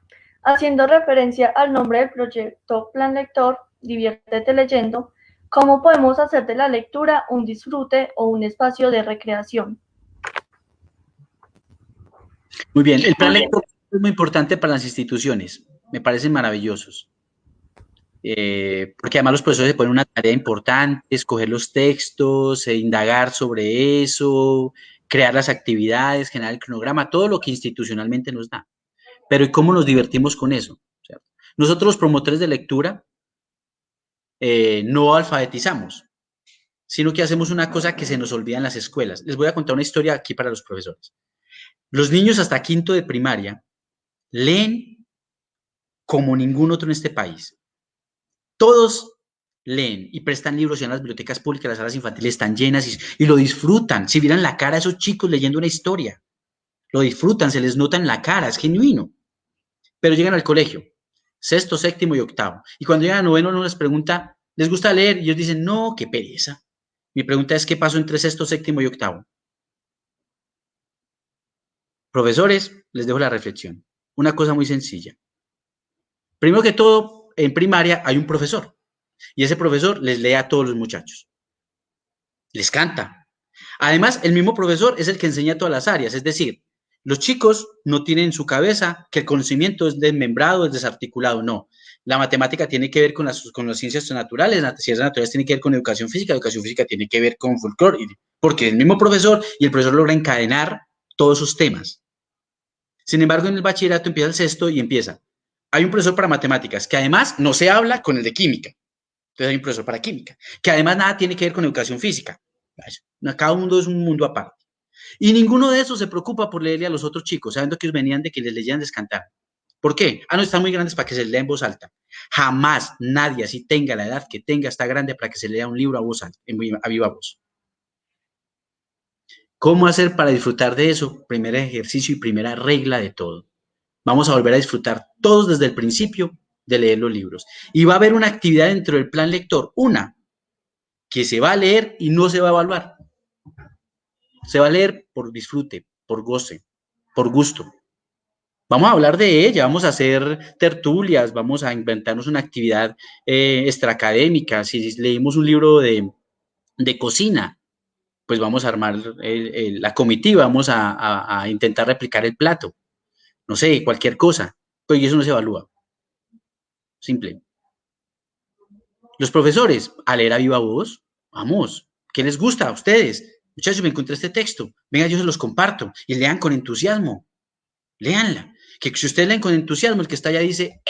haciendo referencia al nombre del proyecto Plan Lector, Diviértete leyendo, ¿cómo podemos hacer de la lectura un disfrute o un espacio de recreación? Muy bien. El plan lector es muy importante para las instituciones. Me parecen maravillosos. Porque además los profesores se ponen una tarea importante, escoger los textos, indagar sobre eso, crear las actividades, generar el cronograma, todo lo que institucionalmente nos da. Pero ¿y cómo nos divertimos con eso? ¿Cierto? Nosotros los promotores de lectura no alfabetizamos, sino que hacemos una cosa que se nos olvida en las escuelas. Les voy a contar una historia aquí para los profesores. Los niños hasta quinto de primaria leen como ningún otro en este país. Todos leen y prestan libros y en las bibliotecas públicas, las salas infantiles están llenas y lo disfrutan. Si vieran la cara de esos chicos leyendo una historia, lo disfrutan, se les nota en la cara, es genuino. Pero llegan al colegio, sexto, séptimo y octavo. Y cuando llegan a noveno, uno les pregunta, ¿les gusta leer? Y ellos dicen, no, qué pereza. Mi pregunta es, ¿qué pasó entre sexto, séptimo y octavo? Profesores, les dejo la reflexión. Una cosa muy sencilla. Primero que todo, en primaria hay un profesor. Y ese profesor les lee a todos los muchachos. Les canta. Además, el mismo profesor es el que enseña todas las áreas, es decir, los chicos no tienen en su cabeza que el conocimiento es desmembrado, es desarticulado, no. La matemática tiene que ver con las ciencias naturales, las ciencias naturales tiene que ver con educación física tiene que ver con folclore, porque es el mismo profesor y el profesor logra encadenar todos esos temas. Sin embargo, en el bachillerato empieza el sexto y empieza. Hay un profesor para matemáticas que además no se habla con el de química. Entonces hay un profesor para química, que además nada tiene que ver con educación física. Cada mundo es un mundo aparte. Y ninguno de esos se preocupa por leerle a los otros chicos, sabiendo que ellos venían de que les leyeran descantar. ¿Por qué? No, están muy grandes para que se les lea en voz alta. Jamás nadie, así tenga la edad que tenga, está grande para que se lea un libro a voz alta, a viva voz. ¿Cómo hacer para disfrutar de eso? Primer ejercicio y primera regla de todo. Vamos a volver a disfrutar todos desde el principio de leer los libros. Y va a haber una actividad dentro del plan lector, una que se va a leer y no se va a evaluar. Se va a leer por disfrute, por goce, por gusto. Vamos a hablar de ella, vamos a hacer tertulias, vamos a inventarnos una actividad extraacadémica. Si leímos un libro de cocina, pues vamos a armar la comitiva, vamos a intentar replicar el plato. No sé, cualquier cosa. Pues eso no se evalúa. Simple. Los profesores, a leer a viva voz, vamos. ¿Qué les gusta a ustedes? Muchachos, me encontré este texto. Venga, yo se los comparto y lean con entusiasmo. Léanla. Que si ustedes leen con entusiasmo, el que está allá dice,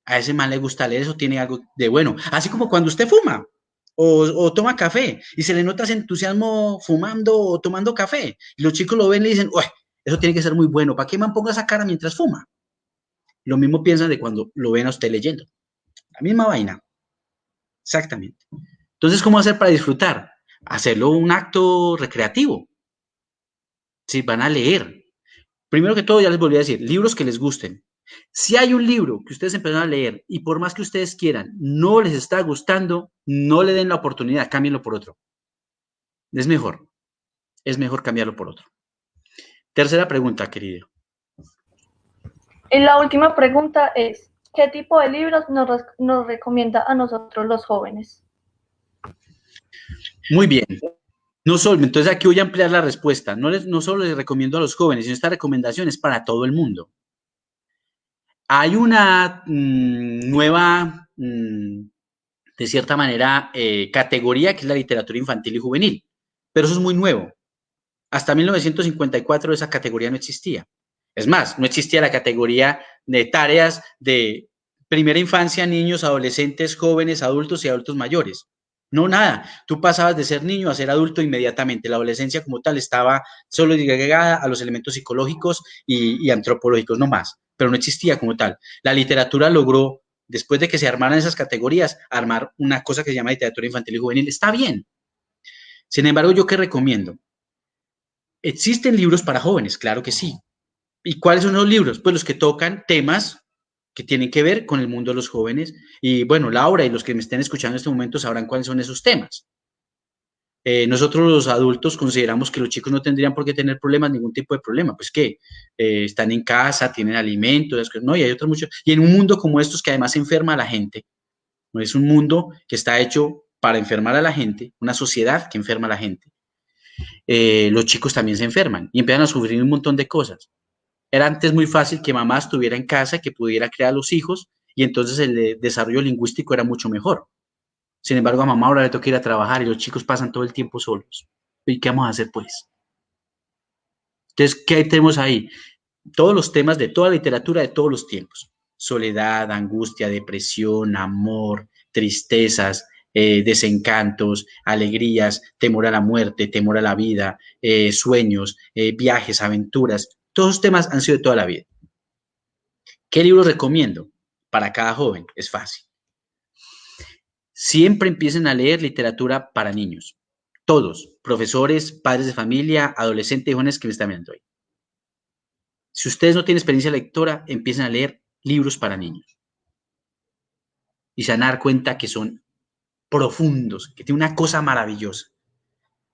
a ese man le gusta leer, eso tiene algo de bueno. Así como cuando usted fuma o toma café y se le nota ese entusiasmo fumando o tomando café. Y los chicos lo ven y le dicen, uy, eso tiene que ser muy bueno. ¿Para qué man ponga esa cara mientras fuma? Lo mismo piensan de cuando lo ven a usted leyendo. La misma vaina. Exactamente. Entonces, ¿cómo hacer para disfrutar? Hacerlo un acto recreativo. Si van a leer. Primero que todo, ya les volví a decir, libros que les gusten. Si hay un libro que ustedes empezaron a leer y por más que ustedes quieran, no les está gustando, no le den la oportunidad, cámbienlo por otro. Es mejor cambiarlo por otro. Tercera pregunta, querido. Y la última pregunta es, ¿qué tipo de libros nos recomienda a nosotros los jóvenes? Muy bien. No solo, entonces aquí voy a ampliar la respuesta. No solo les recomiendo a los jóvenes, sino esta recomendación es para todo el mundo. Hay una nueva de cierta manera, categoría que es la literatura infantil y juvenil. Pero eso es muy nuevo. Hasta 1954 esa categoría no existía. Es más, no existía la categoría de tareas de primera infancia, niños, adolescentes, jóvenes, adultos y adultos mayores. No, nada. Tú pasabas de ser niño a ser adulto inmediatamente. La adolescencia como tal estaba solo ligada a los elementos psicológicos y antropológicos, no más. Pero no existía como tal. La literatura logró, después de que se armaran esas categorías, armar una cosa que se llama literatura infantil y juvenil. Está bien. Sin embargo, ¿yo qué recomiendo? ¿Existen libros para jóvenes? Claro que sí. ¿Y cuáles son los libros? Pues los que tocan temas que tienen que ver con el mundo de los jóvenes. Y bueno, Laura y los que me estén escuchando en este momento sabrán cuáles son esos temas. Nosotros los adultos consideramos que los chicos no tendrían por qué tener problemas, ningún tipo de problema, pues que están en casa, tienen alimentos, no, y hay otros muchos. Y en un mundo como estos que además enferma a la gente, no es un mundo que está hecho para enfermar a la gente, una sociedad que enferma a la gente. Los chicos también se enferman y empiezan a sufrir un montón de cosas. Era antes muy fácil que mamá estuviera en casa, que pudiera criar a los hijos y entonces el desarrollo lingüístico era mucho mejor. Sin embargo, a mamá ahora le toca ir a trabajar y los chicos pasan todo el tiempo solos. ¿Y qué vamos a hacer, pues? Entonces, ¿qué tenemos ahí? Todos los temas de toda la literatura de todos los tiempos. Soledad, angustia, depresión, amor, tristezas, desencantos, alegrías, temor a la muerte, temor a la vida, sueños, viajes, aventuras. Todos los temas han sido de toda la vida. ¿Qué libros recomiendo para cada joven? Es fácil. Siempre empiecen a leer literatura para niños. Todos, profesores, padres de familia, adolescentes y jóvenes que me están viendo hoy. Si ustedes no tienen experiencia lectora, empiecen a leer libros para niños. Y se van a dar cuenta que son profundos, que tienen una cosa maravillosa.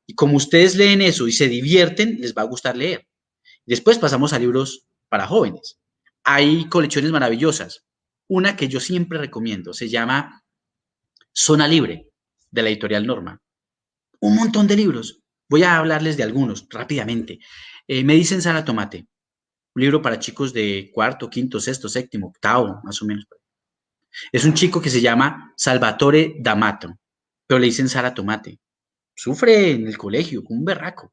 Y como ustedes leen eso y se divierten, les va a gustar leer. Después pasamos a libros para jóvenes. Hay colecciones maravillosas. Una que yo siempre recomiendo se llama Zona Libre, de la editorial Norma. Un montón de libros. Voy a hablarles de algunos rápidamente. Me dicen Sara Tomate, un libro para chicos de cuarto, quinto, sexto, séptimo, octavo, más o menos. Es un chico que se llama Salvatore D'Amato, pero le dicen Sara Tomate. Sufre en el colegio, como un berraco.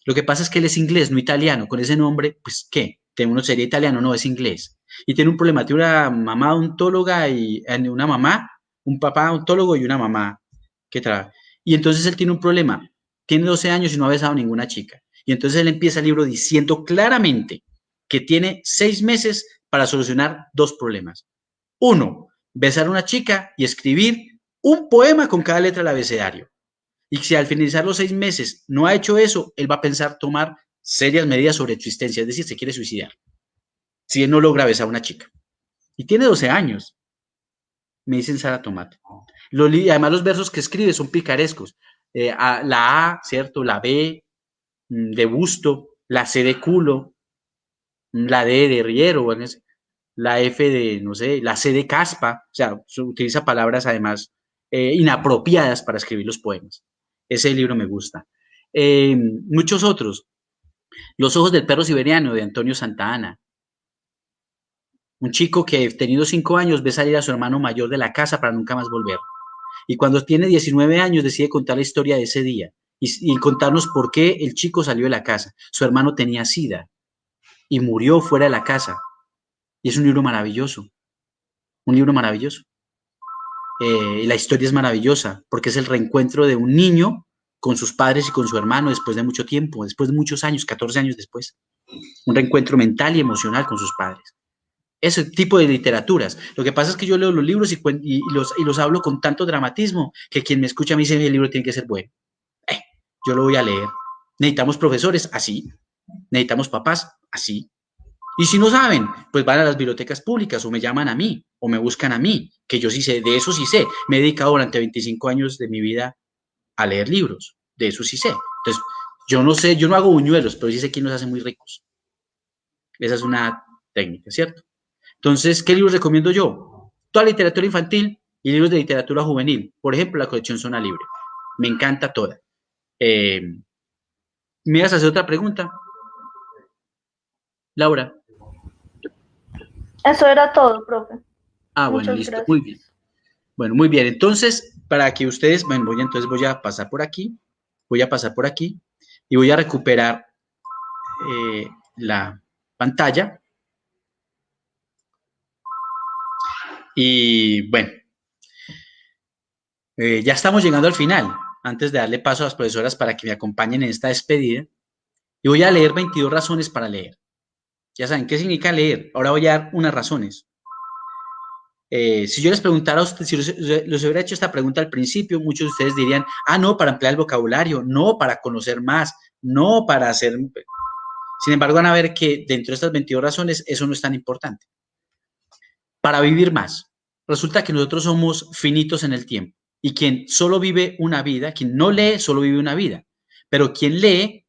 Lo que pasa es que él es inglés, no italiano. Con ese nombre, pues, ¿qué? Uno sería italiano, no, es inglés. Y tiene un problema, tiene una mamá odontóloga y una mamá, un papá odontólogo y una mamá que trabaja. Y entonces él tiene un problema. Tiene 12 años y no ha besado a ninguna chica. Y entonces él empieza el libro diciendo claramente que tiene 6 meses para solucionar 2 problemas. 1, besar a una chica y escribir un poema con cada letra del abecedario. Y si al finalizar los 6 meses no ha hecho eso, él va a pensar tomar serias medidas sobre su existencia, es decir, se quiere suicidar, si él no logra besar a una chica. Y tiene 12 años, me dicen Sara Tomate. Además los versos que escribe son picarescos. La A, ¿cierto? La B de busto, la C de culo, la D de riero, la F de, no sé, la C de caspa, o sea, utiliza palabras además inapropiadas para escribir los poemas. Ese libro me gusta. Muchos otros. Los ojos del perro siberiano, de Antonio Santa Anna. Un chico que, teniendo 5 años, ve salir a su hermano mayor de la casa para nunca más volver. Y cuando tiene 19 años, decide contar la historia de ese día y contarnos por qué el chico salió de la casa. Su hermano tenía SIDA y murió fuera de la casa. Y es un libro maravilloso. Un libro maravilloso. La historia es maravillosa porque es el reencuentro de un niño con sus padres y con su hermano después de mucho tiempo, después de muchos años, 14 años después. Un reencuentro mental y emocional con sus padres. Ese tipo de literaturas. Lo que pasa es que yo leo los libros y los hablo con tanto dramatismo que quien me escucha me dice, el libro tiene que ser bueno. Yo lo voy a leer. Necesitamos profesores, así. Necesitamos papás, así. Y si no saben, pues van a las bibliotecas públicas o me llaman a mí o me buscan a mí, que yo sí sé, de eso sí sé. Me he dedicado durante 25 años de mi vida a leer libros, de eso sí sé. Entonces, yo no sé, yo no hago buñuelos, pero sí sé quién los hace muy ricos. Esa es una técnica, ¿cierto? Entonces, ¿qué libros recomiendo yo? Toda literatura infantil y libros de literatura juvenil. Por ejemplo, la colección Zona Libre. Me encanta toda. ¿Me vas a hacer otra pregunta? Laura. Eso era todo, profe. Bueno, listo, muy bien. Bueno, muy bien. Entonces, para que ustedes, bueno, voy a pasar por aquí, y voy a recuperar la pantalla. Y bueno, ya estamos llegando al final. Antes de darle paso a las profesoras para que me acompañen en esta despedida, y voy a leer 22 razones para leer. Ya saben, ¿qué significa leer? Ahora voy a dar unas razones. Si yo les preguntara a ustedes, si les hubiera hecho esta pregunta al principio, muchos de ustedes dirían, no, para ampliar el vocabulario, no, para conocer más, no, para hacer... Sin embargo, van a ver que dentro de estas 22 razones, eso no es tan importante. Para vivir más. Resulta que nosotros somos finitos en el tiempo. Y quien solo vive una vida, quien no lee, solo vive una vida. Pero quien lee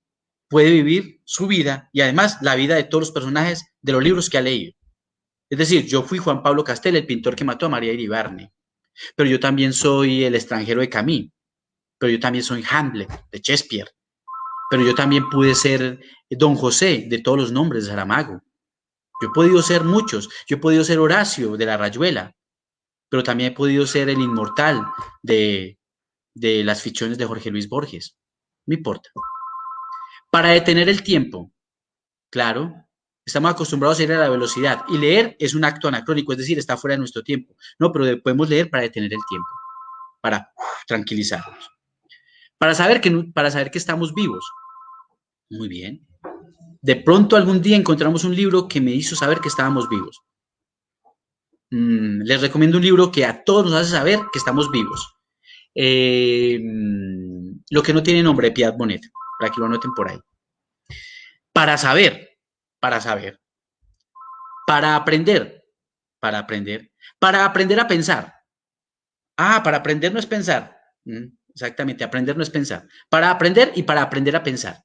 puede vivir su vida y además la vida de todos los personajes de los libros que ha leído. Es decir, yo fui Juan Pablo Castel, el pintor que mató a María Iribarne, pero yo también soy El extranjero de Camus, pero yo también soy Hamlet de Shakespeare, pero yo también pude ser Don José de todos los nombres de Saramago. Yo he podido ser muchos, yo he podido ser Horacio de la Rayuela, pero también he podido ser el inmortal de las ficciones de Jorge Luis Borges. No importa. Para detener el tiempo, claro, estamos acostumbrados a ir a la velocidad y leer es un acto anacrónico, es decir, está fuera de nuestro tiempo. No, pero podemos leer para detener el tiempo, para tranquilizarnos, para saber que estamos vivos. Muy bien. De pronto algún día encontramos un libro que me hizo saber que estábamos vivos. Les recomiendo un libro que a todos nos hace saber que estamos vivos. Lo que no tiene nombre, de Piedad Bonet, para que lo anoten por ahí. Para saber, para aprender, para aprender a pensar. Para aprender no es pensar. Exactamente, aprender no es pensar. Para aprender y para aprender a pensar.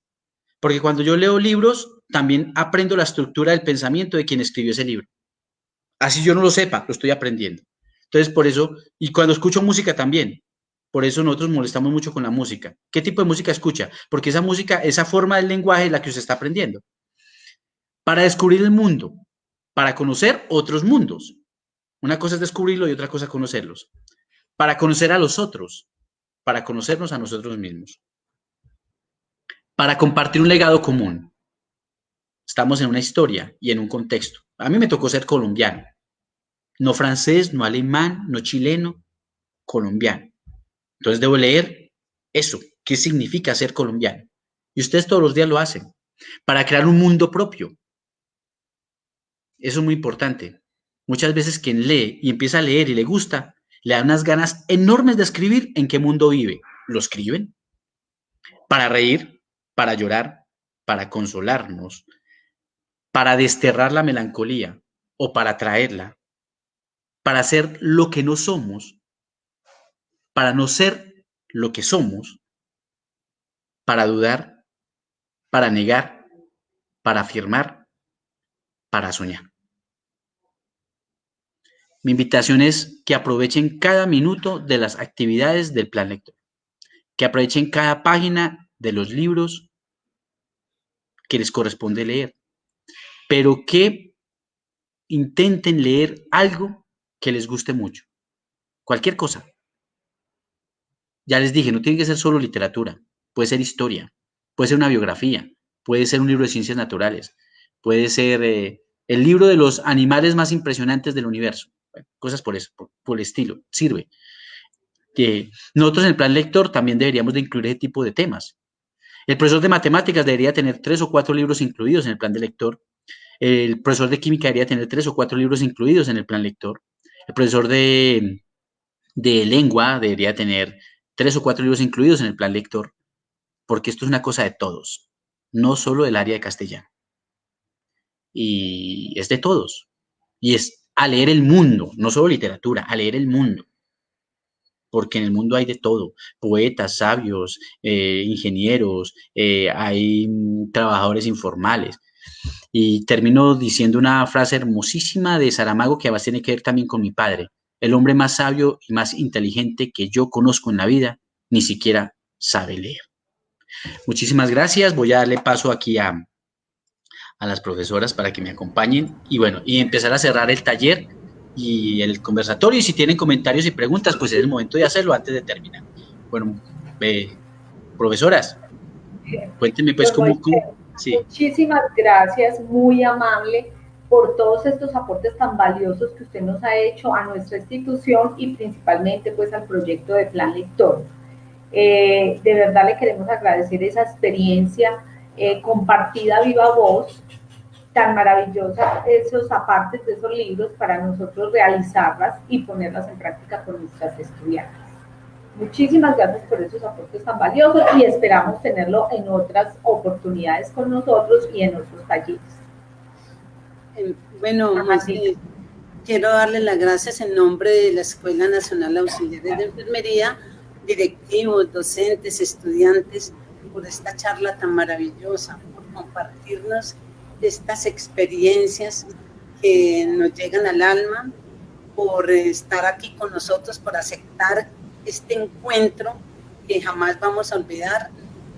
Porque cuando yo leo libros, también aprendo la estructura del pensamiento de quien escribió ese libro. Así yo no lo sepa, lo estoy aprendiendo. Entonces, por eso, y cuando escucho música también, por eso nosotros molestamos mucho con la música. ¿Qué tipo de música escucha? Porque esa música, esa forma del lenguaje es la que usted está aprendiendo. Para descubrir el mundo, para conocer otros mundos. Una cosa es descubrirlo y otra cosa es conocerlos. Para conocer a los otros, para conocernos a nosotros mismos. Para compartir un legado común. Estamos en una historia y en un contexto. A mí me tocó ser colombiano. No francés, no alemán, no chileno, colombiano. Entonces debo leer eso, qué significa ser colombiano. Y ustedes todos los días lo hacen, para crear un mundo propio. Eso es muy importante. Muchas veces quien lee y empieza a leer y le gusta, le da unas ganas enormes de escribir en qué mundo vive. ¿Lo escriben? Para reír, para llorar, para consolarnos, para desterrar la melancolía o para traerla, para ser lo que no somos, para no ser lo que somos, para dudar, para negar, para afirmar, para soñar. Mi invitación es que aprovechen cada minuto de las actividades del Plan Lector, que aprovechen cada página de los libros que les corresponde leer, pero que intenten leer algo que les guste mucho, cualquier cosa. Ya les dije, no tiene que ser solo literatura, puede ser historia, puede ser una biografía, puede ser un libro de ciencias naturales, puede ser el libro de los animales más impresionantes del universo. Bueno, cosas por eso, por el estilo, sirve. Nosotros en el Plan Lector también deberíamos de incluir ese tipo de temas. El profesor de matemáticas debería tener 3 o 4 libros incluidos en el Plan de Lector. El profesor de química debería tener 3 o 4 libros incluidos en el Plan Lector. El profesor de lengua debería tener 3 o 4 libros incluidos en el Plan Lector, porque esto es una cosa de todos, no solo del área de castellano. Y es de todos. Y es a leer el mundo, no solo literatura, a leer el mundo. Porque en el mundo hay de todo, poetas, sabios, ingenieros, hay trabajadores informales. Y termino diciendo una frase hermosísima de Saramago que además tiene que ver también con mi padre. El hombre más sabio y más inteligente que yo conozco en la vida ni siquiera sabe leer. Muchísimas gracias. Voy a darle paso aquí a las profesoras para que me acompañen y bueno, y empezar a cerrar el taller y el conversatorio, y si tienen comentarios y preguntas, pues es el momento de hacerlo antes de terminar. Bueno, profesoras, cuéntenme pues cómo sí. Muchísimas gracias, muy amable, por todos estos aportes tan valiosos que usted nos ha hecho a nuestra institución y principalmente pues al proyecto de Plan Lector. De verdad le queremos agradecer esa experiencia compartida a viva voz, tan maravillosa, esos apartes de esos libros para nosotros realizarlas y ponerlas en práctica con nuestras estudiantes. Muchísimas gracias por esos aportes tan valiosos y esperamos tenerlo en otras oportunidades con nosotros y en otros talleres. Bueno, quiero darle las gracias en nombre de la Escuela Nacional Auxiliares de Enfermería, directivos, docentes, estudiantes, por esta charla tan maravillosa, por compartirnos estas experiencias que nos llegan al alma, por estar aquí con nosotros, por aceptar este encuentro que jamás vamos a olvidar.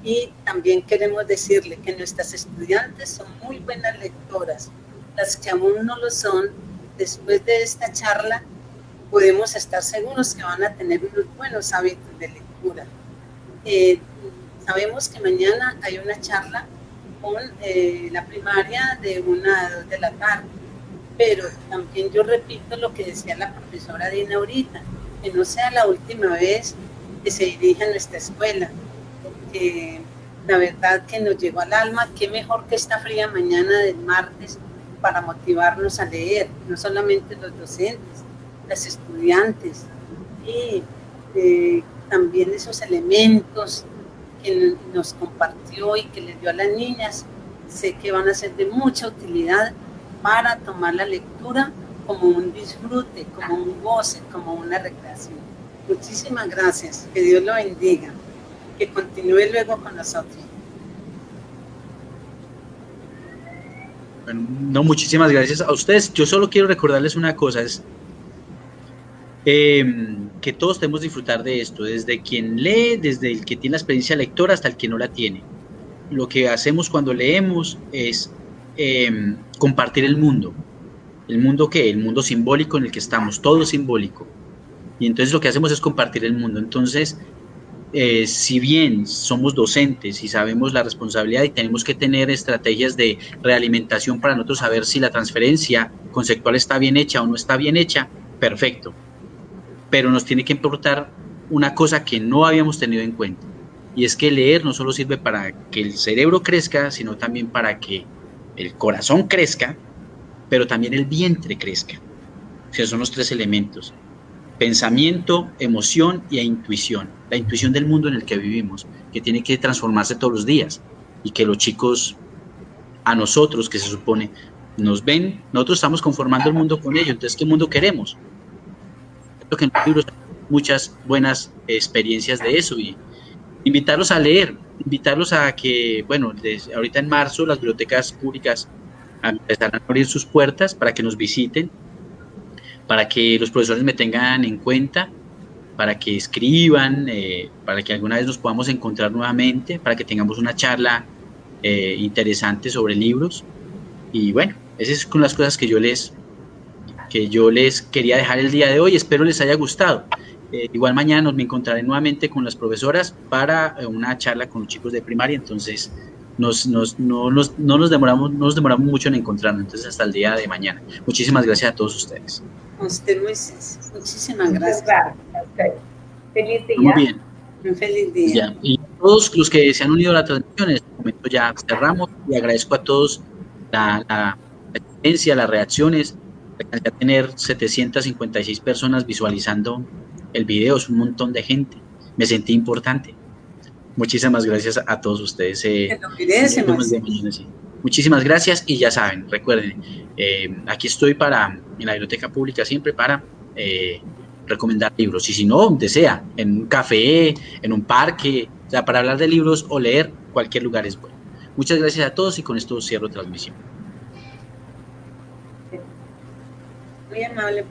Y también queremos decirle que nuestras estudiantes son muy buenas lectoras. Las que aún no lo son, después de esta charla podemos estar seguros que van a tener unos buenos hábitos de lectura. Sabemos que mañana hay una charla con la primaria de 1 a 2 de la tarde, pero también yo repito lo que decía la profesora Dina ahorita, que no sea la última vez que se dirige a nuestra escuela, porque la verdad que nos llegó al alma, qué mejor que esta fría mañana del martes para motivarnos a leer, no solamente los docentes, las estudiantes, y también esos elementos que nos compartió y que les dio a las niñas, sé que van a ser de mucha utilidad para tomar la lectura como un disfrute, como un goce, como una recreación. Muchísimas gracias, que Dios lo bendiga, que continúe luego con nosotros. Bueno, no, muchísimas gracias a ustedes. Yo solo quiero recordarles una cosa, es que todos debemos disfrutar de esto, desde quien lee, desde el que tiene la experiencia lectora hasta el que no la tiene. Lo que hacemos cuando leemos es compartir el mundo. ¿El mundo qué? El mundo simbólico en el que estamos, todo es simbólico. Y entonces lo que hacemos es compartir el mundo. Entonces, si bien somos docentes y sabemos la responsabilidad y tenemos que tener estrategias de realimentación para nosotros saber si la transferencia conceptual está bien hecha o no está bien hecha, perfecto. Pero nos tiene que importar una cosa que no habíamos tenido en cuenta, y es que leer no solo sirve para que el cerebro crezca, sino también para que el corazón crezca, pero también el vientre crezca. O sea, son los 3 elementos: pensamiento, emoción y intuición. La intuición del mundo en el que vivimos, que tiene que transformarse todos los días, y que los chicos, a nosotros, que se supone, nos ven, nosotros estamos conformando el mundo con ellos. Entonces, ¿qué mundo queremos? Creo que en los libros hay muchas buenas experiencias de eso, y invitarlos a leer, invitarlos a que, bueno, ahorita en marzo las bibliotecas públicas empezarán a abrir sus puertas para que nos visiten, para que los profesores me tengan en cuenta, para que escriban, para que alguna vez nos podamos encontrar nuevamente, para que tengamos una charla interesante sobre libros. Y bueno, esas son las cosas que yo les quería dejar el día de hoy. Espero les haya gustado. Igual mañana me encontraré nuevamente con las profesoras para una charla con los chicos de primaria. Entonces no nos demoramos mucho en encontrarnos. Entonces hasta el día de mañana. Muchísimas gracias a todos ustedes. A usted, Moisés, muchísimas gracias. Feliz día. Muy bien. Un feliz día. Ya. Y todos los que se han unido a la transmisión, en este momento ya cerramos, y agradezco a todos la experiencia, las reacciones. Alcancé a tener 756 personas visualizando el video, es un montón de gente. Me sentí importante. Muchísimas gracias a todos ustedes. Muchísimas gracias, y ya saben, recuerden, aquí estoy en la biblioteca pública siempre para recomendar libros, y si no, donde sea, en un café, en un parque, o sea, para hablar de libros o leer, cualquier lugar es bueno. Muchas gracias a todos, y con esto cierro transmisión. Muy amable.